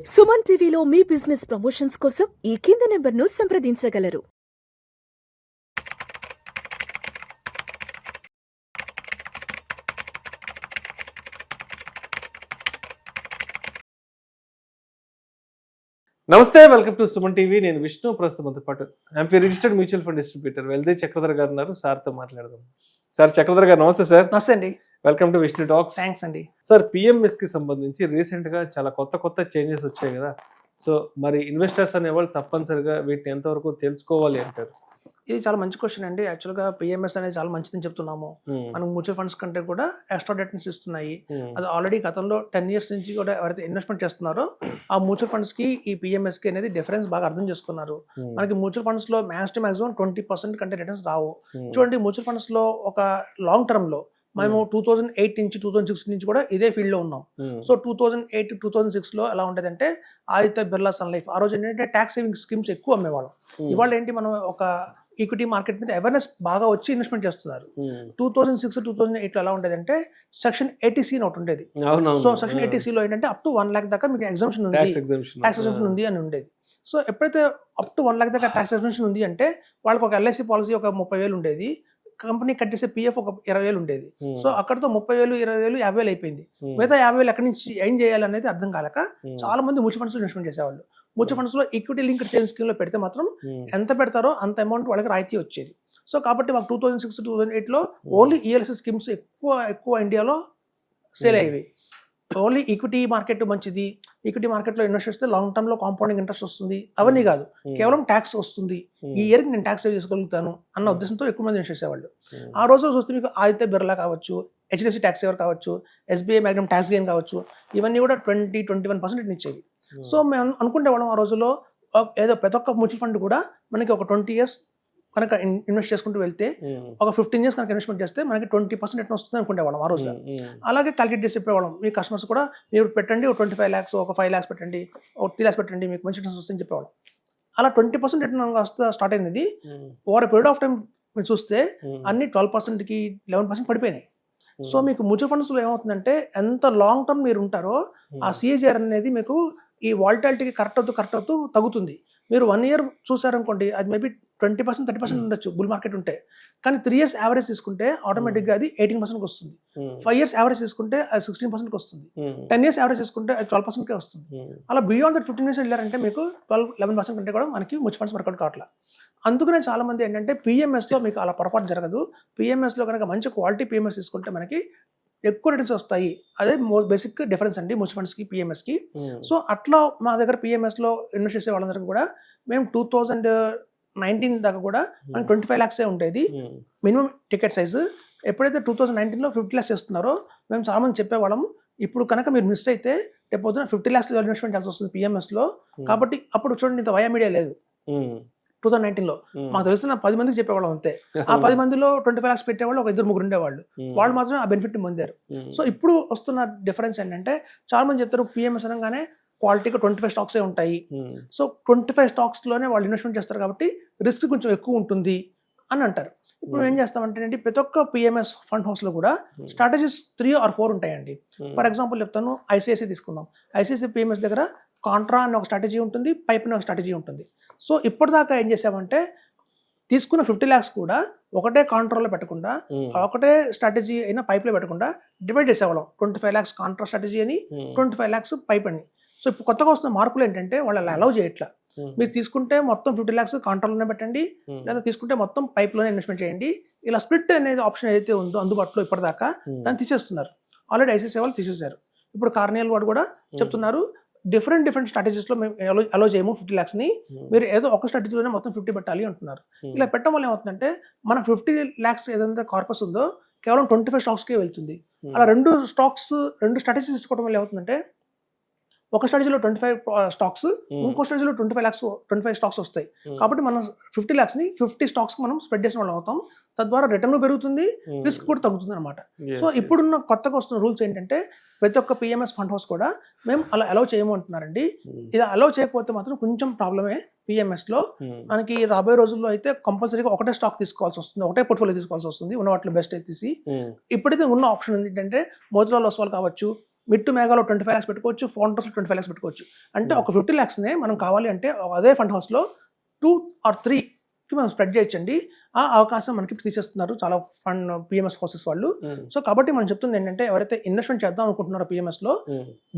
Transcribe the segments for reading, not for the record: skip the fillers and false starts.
సుమన్ టీవీలో మీ business promotions కోసం ఈ కింది నెంబర్ను సంప్రదించగలరు. నమస్తే, వెల్కమ్ టు సుమన్ టీవీ. నేను విష్ణు. ప్రస్తుతంతో పాటు AMFI registered mutual fund distributor వెల్దే చక్రధర్ గారు ఉన్నారు. సార్తో మాట్లాడదాం. సార్, చక్రధర్ గారు నమస్తే. సార్ నమస్తే అండి. Welcome to Vishnu talks. Thanks అండి. సార్, పిఎంఎస్ కి సంబంధించి రీసెంట్ గా చాలా కొత్త చేంజెస్ వచ్చాయి కదా. సో మరి ఇన్వెస్టర్స్ అనేవాళ్ళు తప్పనిసరిగా వీటిని ఎంతవరకు తెలుసుకోవాలి అంటారు? ఇది చాలా మంచి క్వశ్చన్ అండి. యాక్చువల్గా పిఎంఎస్ అనేది చాలా మంచిదని చెప్తున్నాము. మనం మ్యూచువల్ ఫండ్స్ కంటే కూడా ఎక్స్ట్రా రిటర్న్స్ ఇస్తున్నాయి. అది ఆల్రెడీ గతంలో 10 years నుంచి కూడా ఎవరైతే ఇన్వెస్ట్మెంట్ చేస్తున్నారో ఆ మ్యూచువల్ ఫండ్స్ కి ఈ పిఎంఎస్ కి అనేది డిఫరెన్స్ బాగా అర్థం చేసుకున్నారు. మనకి మ్యూచువల్ ఫండ్స్ లో మాక్సిమం 20% కంటే రిటర్న్స్ రావు. చూడండి, మ్యూచువల్ ఫండ్స్ లో ఒక లాంగ్ టర్మ్ లో మేము 2008 నుంచి 2006 నుంచి కూడా ఇదే ఫీల్డ్ లో ఉన్నాం. సో 2008 2006 లో ఎలా ఉండేదంటే ఆదిత్య బిర్లా సన్ లైఫ్ ఆ రోజు ఏంటంటే ట్యాక్స్ సేవింగ్ స్కీమ్స్ ఎక్కువ అమ్మేవాళ్ళం. ఇవాళ ఏంటి, మనం ఒక ఈక్విటీ మార్కెట్ మీద అవేర్నెస్ బాగా వచ్చి ఇన్వెస్ట్మెంట్ చేస్తున్నారు. 2006 2008 లో ఎలా ఉండేదంటే సెక్షన్ 80C అని ఒకటి ఉండేది. సో సెక్షన్ 80C లో ఏంటంటే అప్ టు 1 lakh దాకా మీకు ఎగ్జామ్షన్ ఉంది, ట్యాక్స్ ఎగ్జామ్షన్ ఉంది అని ఉండేది. సో ఎప్పుడైతే అప్ టు 1 lakh దాకా ట్యాక్స్ ఎగ్జామ్షన్ ఉంది అంటే వాళ్ళకి ఒక ఎల్ఐసి పాలసీ ఒక 30,000 ఉండేది, కంపెనీ కట్టేసే పిఎఫ్ ఒక 20,000 ఉండేది. సో అక్కడతో 30,000 20,000 50,000 అయిపోయింది. మిగతా 50,000 ఎక్కడి నుంచి ఏం చేయాలనేది అర్థం కాలేక చాలా మంది మ్యూచువల్ ఫండ్స్ ఇన్వెస్ట్మెంట్ చేసేవాళ్ళు. మ్యూచువల్ ఫండ్స్ లో ఈక్విటీ లింక్డ్ సేవింగ్ స్కీమ్ లో పెడితే మాత్రం ఎంత పెడతారో అంత అమౌంట్ వాళ్ళకి రాయితీ వచ్చేది. సో కాబట్టి మాకు 2006 2008 లో ఓన్లీ ఈఎల్ఎస్సి స్కీమ్స్ ఎక్కువ ఇండియాలో సేల్ అయ్యేవి. ఓన్లీ ఈక్విటీ మార్కెట్ మంచిది, ఈక్విటీ మార్కెట్లో ఇన్వెస్ట్ చేస్తే లాంగ్ టర్మ్ లో కాంపౌండింగ్ ఇంట్రెస్ట్ వస్తుంది, అవన్నీ కాదు, కేవలం ట్యాక్స్ వస్తుంది, ఈ ఇయర్కి నేను ట్యాక్స్ సేవ్ చేసుకోగలుగుతాను అన్న ఉద్దేశంతో ఎక్కువ మంది ఇన్వెస్ట్ చేసేవాళ్ళు. ఆ రోజు చూస్తే మీకు ఆదిత్య బిర్లా కావచ్చు, హెచ్డిఎఫ్సి ట్యాక్స్ సేవర్ కావచ్చు, ఎస్బీఐ మ్యాగ్నమ్ ట్యాక్స్ గెయిన్ కావచ్చు, ఇవన్నీ కూడా 20-21% ఇచ్చేవి. సో మేము అనుకుంటేవాళ్ళం ఆ రోజుల్లో ఏదో ప్రతి ఒక్క మ్యూచువల్ ఫండ్ కూడా మనకి ఒక 20 years కనుక ఇన్వెస్ట్ చేసుకుంటూ వెళ్తే ఒక 15 years కనుక ఇన్వెస్ట్మెంట్ చేస్తే మనకి 20% రిటర్న్ వస్తుంది అనుకునేవాళ్ళం ఆ రోజులో. అలాగే క్యాలిక్యులేట్ చేసి చెప్పేవాళ్ళం, మీ కస్టమర్స్ కూడా మీరు పెట్టండి, ఒక 25 lakhs ఒక 5 lakhs పెట్టండి, ఒక 3 lakhs పెట్టండి, మీకు మంచి రిటర్న్స్ వస్తుందని చెప్పేవాళ్ళం. అలా 20% రిటర్న్ వస్తే స్టార్ట్ అయింది. ఓవర్ పీరియడ్ ఆఫ్ టైం మీరు చూస్తే అన్ని 12%కి 11% పడిపోయినాయి. సో మీకు మ్యూచువల్ ఫండ్స్లో ఏమవుతుందంటే ఎంత లాంగ్ టర్మ్ మీరు ఉంటారో ఆ సిఏజిఆర్ అనేది మీకు ఈ వాలిటాలిటీకి కరెక్ట్ అవుతూ తగ్గుతుంది. మీరు 1 year చూసారనుకోండి, అది మేబీ 20% 30% ఉండొచ్చు బుల్ మార్కెట్ ఉంటే, కానీ 3 years యావరేజ్ తీసుకుంటే ఆటోమేటిక్గా అది 18%కి వస్తుంది. 5 years యావరేజ్ తీసుకుంటే అది 16%కి వస్తుంది. 10 years యావరేజ్ తీసుకుంటే అది 12%కే వస్తుంది. అలా బియాండ్ దట్ 15 years వెళ్ళారంటే మీకు 12-11% కంటే కూడా మనకి మ్యూచువల్ ఫండ్స్ వర్కౌట్ కావట్లా. అందుకనే చాలా మంది ఏంటంటే పిఎంఎస్లో మీకు అలా పొరపాటు జరగదు. పిఎంఎస్లో కనుక మంచి క్వాలిటీ పిఎంఎస్ తీసుకుంటే మనకి ఎక్కువ రిటర్న్స్ వస్తాయి. అదే బేసిక్ డిఫరెన్స్ అండి మ్యూచువల్ ఫండ్స్కి పిఎంఎస్కి. సో అట్లా మా దగ్గర పిఎంఎస్లో ఇన్వెస్ట్ చేసే వాళ్ళందరికీ కూడా మేము 2019 దాకా కూడా మనకి 25 lakhs ఉండేది మినిమం టికెట్ సైజు. ఎప్పుడైతే 2019లో 50 lakhs చేస్తున్నారో మేము చాలా మంది చెప్పేవాళ్ళం, ఇప్పుడు కనుక మీరు మిస్ అయితే రేపు పొద్దున 50 lakhs ఇన్వెస్ట్మెంట్ చేయాల్సి వస్తుంది పిఎంఎస్లో. కాబట్టి అప్పుడు చూడండి, ఇంత వయా మీడియా లేదు 2019లో. మాకు తెలిసిన 10 మందికి చెప్పేవాళ్ళం అంతే. ఆ 10 మందిలో 25 lakhs పెట్టేవాళ్ళు ఒక 2-3 ఉండేవాళ్ళు. వాళ్ళు మాత్రం ఆ బెనిఫిట్ పొందారు. సో ఇప్పుడు వస్తున్న డిఫరెన్స్ ఏంటంటే చాలా మంది చెప్తారు పిఎంఎస్ అనగానే క్వాలిటీగా 25 stocks ఉంటాయి. సో 25 stocks లోనే వాళ్ళు ఇన్వెస్ట్మెంట్ చేస్తారు కాబట్టి రిస్క్ కొంచెం ఎక్కువ ఉంటుంది అని అంటారు. ఇప్పుడు ఏం చేస్తామంటే ప్రతి ఒక్క పిఎంఎస్ ఫండ్ హౌస్లో కూడా స్ట్రాటజీస్ 3 or 4 ఉంటాయండి. ఫర్ ఎగ్జాంపుల్ చెప్తాను, ఐసిఐసిఐ తీసుకుందాం. ఐసిఐసిఐ పిఎంఎస్ దగ్గర కాంట్రా అనే ఒక స్ట్రాటజీ ఉంటుంది, పైప్ అనే ఒక స్ట్రాటజీ ఉంటుంది. సో ఇప్పటిదాకా ఏం చేసామంటే తీసుకున్న 50 lakhs కూడా ఒకటే కాంట్రాలో పెట్టకుండా, ఒకటే స్ట్రాటజీ అయినా పైప్లో పెట్టకుండా డివైడ్ చేసేవాళ్ళం. 25 lakhs కాంట్రా స్ట్రాటజీ అని, 25 lakhs పైప్ అని. సో ఇప్పుడు కొత్తగా వస్తున్న మార్పులు ఏంటంటే వాళ్ళు అలా అలౌ చేయట్లా. మీరు తీసుకుంటే మొత్తం 50 lakhs కాంట్రాలోనే పెట్టండి, లేదా తీసుకుంటే మొత్తం పైప్లోనే ఇన్వెస్ట్మెంట్ చేయండి. ఇలా స్ప్లిట్ అనేది ఆప్షన్ ఏదైతే ఉందో అందుబాటులో ఇప్పటిదాకా దాన్ని తీసేస్తున్నారు. ఆల్రెడీ ఐసిఐసిఐ వాళ్ళు తీసేశారు. ఇప్పుడు కార్నియల్ వాడు కూడా చెప్తున్నారు, డిఫరెంట్ స్ట్రాటజీస్లో మేము అలో చేయము 50 lakhsని, మీరు ఏదో ఒక స్ట్రాటజీలోనే మొత్తం 50 పెట్టాలి అంటున్నారు. ఇలా పెట్టడం వల్ల ఏమవుతుందంటే మన 50 lakhs ఏదైతే కార్పస్ ఉందో కేవలం 25 stocks వెళ్తుంది. అలా రెండు స్ట్రాటజీస్ తీసుకోవడం వల్ల ఏమవుతుందంటే ఒక స్ట్రాటజీలో 25 stocks, ఇంకో స్ట్రాటజీలో 25 stocks వస్తాయి. కాబట్టి మనం 50 lakhsని 50 stocks మనం స్ప్రెడ్ చేసిన వాళ్ళు అవుతాం. తద్వారా రిటర్న్ పెరుగుతుంది, రిస్క్ కూడా తగ్గుతుంది అనమాట. సో ఇప్పుడున్న కొత్తగా వస్తున్న రూల్స్ ఏంటంటే ప్రతి ఒక్క పిఎంఎస్ ఫండ్ హౌస్ కూడా మేము అలా అలౌ చేయము అంటున్నారండి. ఇది అలౌ చేయకపోతే మాత్రం కొంచెం ప్రాబ్లమే పిఎంఎస్లో. మనకి రాబోయే రోజుల్లో అయితే కంపల్సరీగా ఒకటే స్టాక్ తీసుకోవాల్సి వస్తుంది, ఒకటే పోర్ట్ఫోలియో తీసుకోవాల్సి వస్తుంది, ఉన్న వాటిలో బెస్ట్ అయితే తీసి. ఇప్పుడైతే ఉన్న ఆప్షన్ ఏంటంటే మోతిలాల్ ఒస్వాల్ కావచ్చు, మిడ్ టు మెగాలో 25 lakhs పెట్టుకోవచ్చు, ఫౌండర్స్లో 25 lakhs పెట్టుకోవచ్చు. అంటే ఒక 50 lakhsనే మనం కావాలి అంటే అదే ఫండ్ హౌస్లో 2 or 3కి మనం స్ప్రెడ్ చేయొచ్చండి. ఆ అవకాశం మనకి తీసేస్తున్నారు చాలా ఫండ్ పిఎంఎస్ హౌసెస్ వాళ్ళు. సో కాబట్టి మనం చెప్తుంది ఏంటంటే ఎవరైతే ఇన్వెస్ట్మెంట్ చేద్దాం అనుకుంటున్నారో పిఎంఎస్లో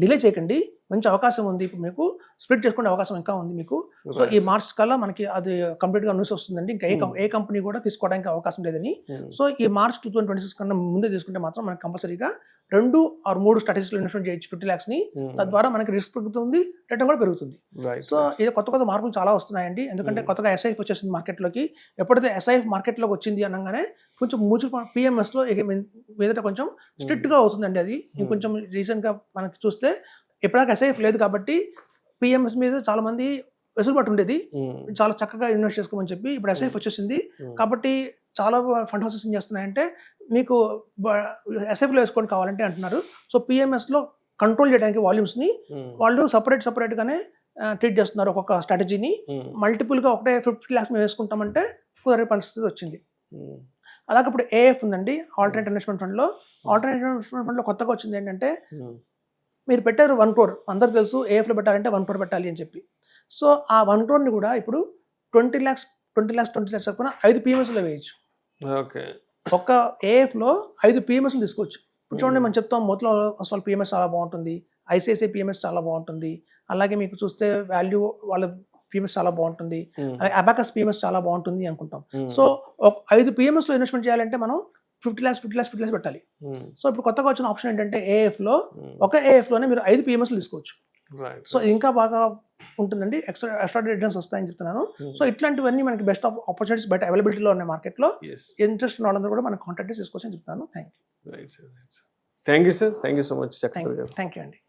డిలే చేయకండి, మంచి అవకాశం ఉంది. ఇప్పుడు మీకు స్ప్లిట్ చేసుకునే అవకాశం ఇంకా ఉంది మీకు. సో ఈ మార్చ్ కల్లా మనకి అది కంప్లీట్గా న్యూస్ వస్తుందండి. ఇంకా ఏ కంపెనీ కూడా తీసుకోవడానికి అవకాశం లేదని. సో ఈ మార్చ్ 2026 కన్నా ముందే తీసుకుంటే మాత్రం మనకి కంపల్సరీగా 2 or 3 స్ట్రాటజీస్లో ఇన్వెస్ట్మెంట్ చేయొచ్చు 50 lakhsని. తద్వారా మనకి రిస్క్ తగ్గుతుంది, రిటర్న్ కూడా పెరుగుతుంది. సో ఇది కొత్త మార్పులు చాలా వస్తున్నాయండి. ఎందుకంటే కొత్తగా ఎస్ఐఎఫ్ వచ్చేసింది మార్కెట్లోకి. ఎప్పుడైతే ఎస్ఐఎఫ్ మార్కెట్లోకి వచ్చింది అనగానే కొంచెం మ్యూచువల్ ఫండ్ పిఎంఎస్లో మీదట కొంచెం స్ట్రిక్ట్గా అవుతుందండి. అది ఇంకొంచెం రీసెంట్గా మనకి చూస్తే ఎప్పటిదాకా ఎస్ఐఎఫ్ లేదు కాబట్టి పిఎంఎస్ మీద చాలా మంది వెసులుబాటు ఉండేది, చాలా చక్కగా ఇన్వెస్ట్ చేసుకోమని చెప్పి. ఇప్పుడు ఎస్ఐఎఫ్ వచ్చేసింది కాబట్టి చాలా ఫండ్ హౌసెస్ ఏం చేస్తున్నాయంటే మీకు ఎస్ఐఎఫ్లో వేసుకొని కావాలంటే అంటున్నారు. సో పిఎంఎస్లో కంట్రోల్ చేయడానికి వాల్యూమ్స్ని వాళ్ళు సపరేట్గానే ట్రీట్ చేస్తున్నారు. ఒక్కొక్క స్ట్రాటజీని మల్టిపుల్గా ఒకటే 50 lakhs మేము వేసుకుంటామంటే కుదరే పరిస్థితి వచ్చింది. అలాగే ఇప్పుడు ఏఎఫ్ ఉందండి, ఆల్టర్నేట్ ఇన్వెస్ట్మెంట్ ఫండ్లో. ఆల్టర్నేట్ ఇన్వెస్ట్మెంట్ ఫండ్లో కొత్తగా వచ్చింది ఏంటంటే మీరు పెట్టారు 1 crore, అందరికి తెలుసు ఏఎఫ్లో పెట్టాలంటే 1 crore పెట్టాలి అని చెప్పి. సో ఆ 1 crore కూడా ఇప్పుడు 20 lakhs కాకుండా 5 పిఎంఎస్లో వేయచ్చు. ఓకే, ఒక్క ఏఎఫ్లో 5 పిఎంఎస్లు తీసుకోవచ్చు. ఇప్పుడు చూడండి మనం చెప్తాం మొదట్లో అసలు పిఎంఎస్ చాలా బాగుంటుంది, ఐసిఐసిఐ పిఎంఎస్ చాలా బాగుంటుంది, అలాగే మీకు చూస్తే వాల్యూ వాళ్ళ పిఎంఎస్ చాలా బాగుంటుంది, అలాగే అబాకస్ పిఎంఎస్ చాలా బాగుంటుంది అనుకుంటాం. సో 5 పిఎంఎస్లో ఇన్వెస్ట్మెంట్ చేయాలంటే మనం 50 lakhs పెట్టాలి. సో ఇప్పుడు కొత్తగా వచ్చిన ఆప్షన్ ఏంటంటే ఏఎఫ్లో ఒక ఏఎఫ్లోనే మీరు 5 పిఎంఎస్లు తీసుకోవచ్చు. సో ఇంకా బాగా ఉంటుందండి, ఎక్స్ట్రా రిటర్న్స్ వస్తాయని చెప్తున్నాను. సో ఇట్లాంటివన్నీ మనకి బెస్ట్ ఆఫ్ ఆపర్చునిటీస్ బయట అవైలబిలిటీలో ఉన్నాయి మార్కెట్లో. ఇంట్రెస్ట్ ఉన్న వాళ్ళందరూ కూడా మనకు కాంటాక్ట్ చేసుకోవచ్చు అని చెప్తాను. Thank you sir, thank you so much. Thank you అండి.